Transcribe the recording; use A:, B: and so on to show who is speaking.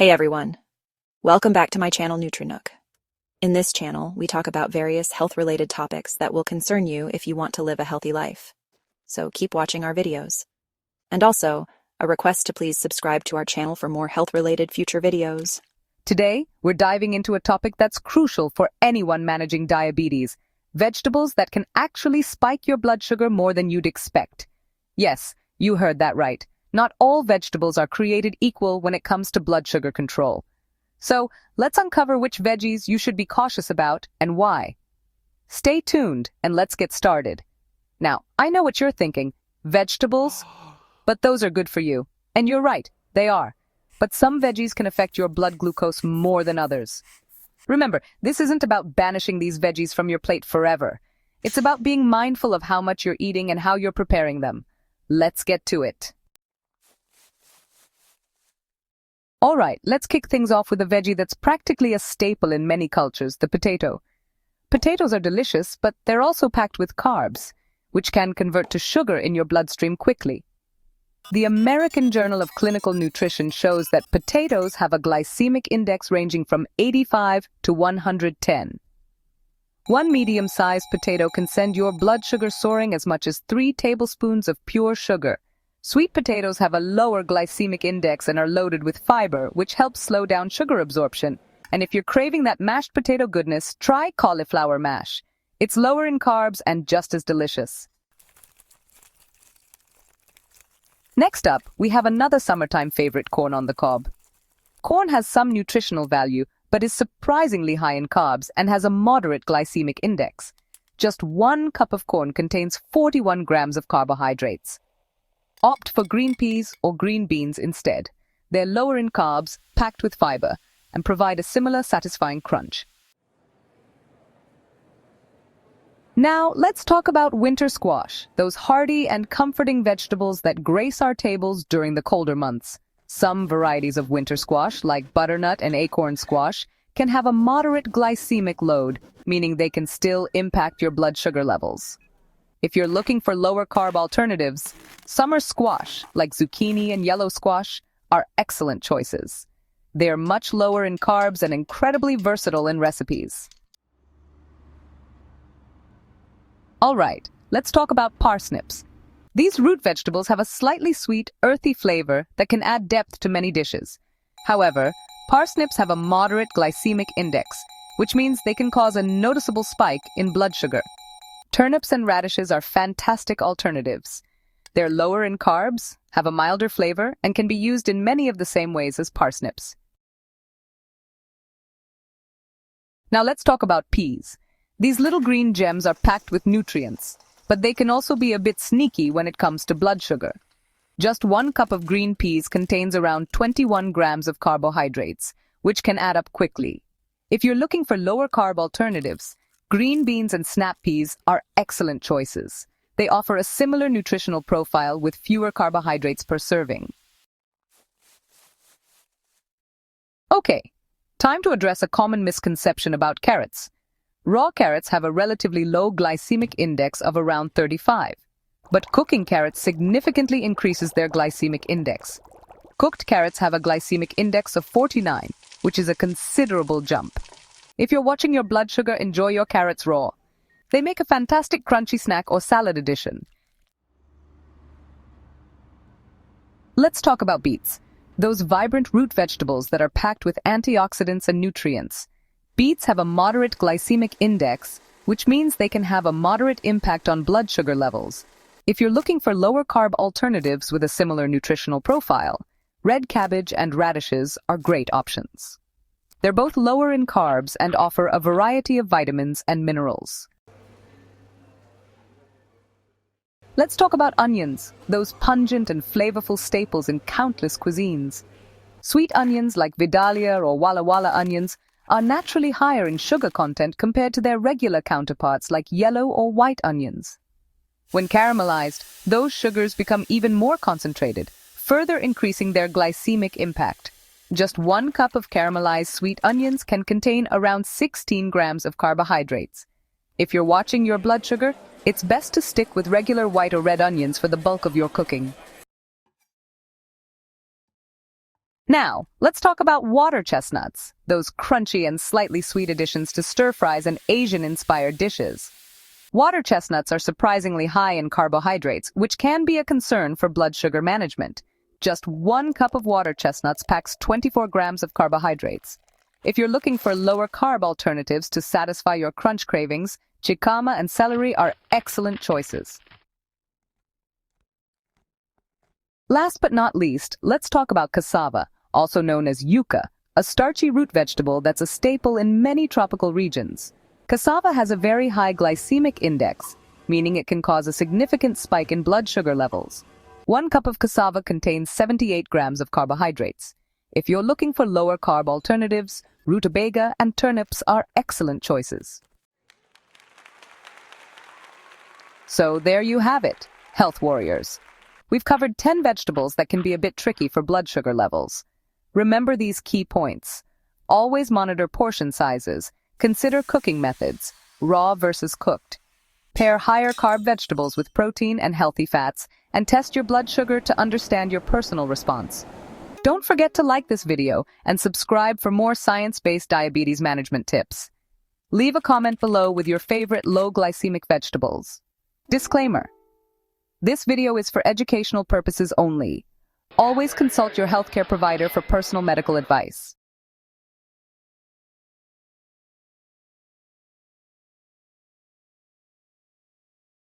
A: Hey everyone, welcome back to my channel NutriNook. In this channel, we talk about various health-related topics that will concern you if you want to live a healthy life. So keep watching our videos. And also, a request to please subscribe to our channel for more health-related future videos.
B: Today, we're diving into a topic that's crucial for anyone managing diabetes: vegetables that can actually spike your blood sugar more than you'd expect. Yes, you heard that right. Not all vegetables are created equal when it comes to blood sugar control. So, let's uncover which veggies you should be cautious about and why. Stay tuned and let's get started. Now, I know what you're thinking. Vegetables? But those are good for you. And you're right, they are. But some veggies can affect your blood glucose more than others. Remember, this isn't about banishing these veggies from your plate forever. It's about being mindful of how much you're eating and how you're preparing them. Let's get to it. All right, let's kick things off with a veggie that's practically a staple in many cultures, the potato. Potatoes are delicious, but they're also packed with carbs, which can convert to sugar in your bloodstream quickly. The American Journal of Clinical Nutrition shows that potatoes have a glycemic index ranging from 85 to 110. One medium-sized potato can send your blood sugar soaring as much as 3 tablespoons of pure sugar. Sweet potatoes have a lower glycemic index and are loaded with fiber, which helps slow down sugar absorption. And if you're craving that mashed potato goodness, try cauliflower mash. It's lower in carbs and just as delicious. Next up, we have another summertime favorite, corn on the cob. Corn has some nutritional value, but is surprisingly high in carbs and has a moderate glycemic index. Just 1 cup of corn contains 41 grams of carbohydrates. Opt for green peas or green beans instead. They're lower in carbs, packed with fiber, and provide a similar satisfying crunch. Now, let's talk about winter squash, those hearty and comforting vegetables that grace our tables during the colder months. Some varieties of winter squash, like butternut and acorn squash, can have a moderate glycemic load, meaning they can still impact your blood sugar levels. If you're looking for lower-carb alternatives, summer squash, like zucchini and yellow squash, are excellent choices. They are much lower in carbs and incredibly versatile in recipes. All right, let's talk about parsnips. These root vegetables have a slightly sweet, earthy flavor that can add depth to many dishes. However, parsnips have a moderate glycemic index, which means they can cause a noticeable spike in blood sugar. Turnips and radishes are fantastic alternatives. They're lower in carbs, have a milder flavor, and can be used in many of the same ways as parsnips. Now let's talk about peas. These little green gems are packed with nutrients, but they can also be a bit sneaky when it comes to blood sugar. Just 1 cup of green peas contains around 21 grams of carbohydrates, which can add up quickly. If you're looking for lower carb alternatives, green beans and snap peas are excellent choices. They offer a similar nutritional profile with fewer carbohydrates per serving. Okay, time to address a common misconception about carrots. Raw carrots have a relatively low glycemic index of around 35, but cooking carrots significantly increases their glycemic index. Cooked carrots have a glycemic index of 49, which is a considerable jump. If you're watching your blood sugar, enjoy your carrots raw. They make a fantastic crunchy snack or salad addition. Let's talk about beets, those vibrant root vegetables that are packed with antioxidants and nutrients. Beets have a moderate glycemic index, which means they can have a moderate impact on blood sugar levels. If you're looking for lower carb alternatives with a similar nutritional profile, red cabbage and radishes are great options. They're both lower in carbs and offer a variety of vitamins and minerals. Let's talk about onions, those pungent and flavorful staples in countless cuisines. Sweet onions like Vidalia or Walla Walla onions are naturally higher in sugar content compared to their regular counterparts like yellow or white onions. When caramelized, those sugars become even more concentrated, further increasing their glycemic impact. Just 1 cup of caramelized sweet onions can contain around 16 grams of carbohydrates. If you're watching your blood sugar, it's best to stick with regular white or red onions for the bulk of your cooking. Now, let's talk about water chestnuts, those crunchy and slightly sweet additions to stir-fries and Asian-inspired dishes. Water chestnuts are surprisingly high in carbohydrates, which can be a concern for blood sugar management. Just 1 cup of water chestnuts packs 24 grams of carbohydrates. If you're looking for lower carb alternatives to satisfy your crunch cravings, jicama and celery are excellent choices. Last but not least, let's talk about cassava, also known as yuca, a starchy root vegetable that's a staple in many tropical regions. Cassava has a very high glycemic index, meaning it can cause a significant spike in blood sugar levels. 1 cup of cassava contains 78 grams of carbohydrates. If you're looking for lower carb alternatives, rutabaga and turnips are excellent choices. So there you have it, health warriors. We've covered 10 vegetables that can be a bit tricky for blood sugar levels. Remember these key points. Always monitor portion sizes. Consider cooking methods, raw versus cooked. Pair higher carb vegetables with protein and healthy fats, and test your blood sugar to understand your personal response. Don't forget to like this video and subscribe for more science-based diabetes management tips. Leave a comment below with your favorite low glycemic vegetables. Disclaimer: this video is for educational purposes only. Always consult your healthcare provider for personal medical advice.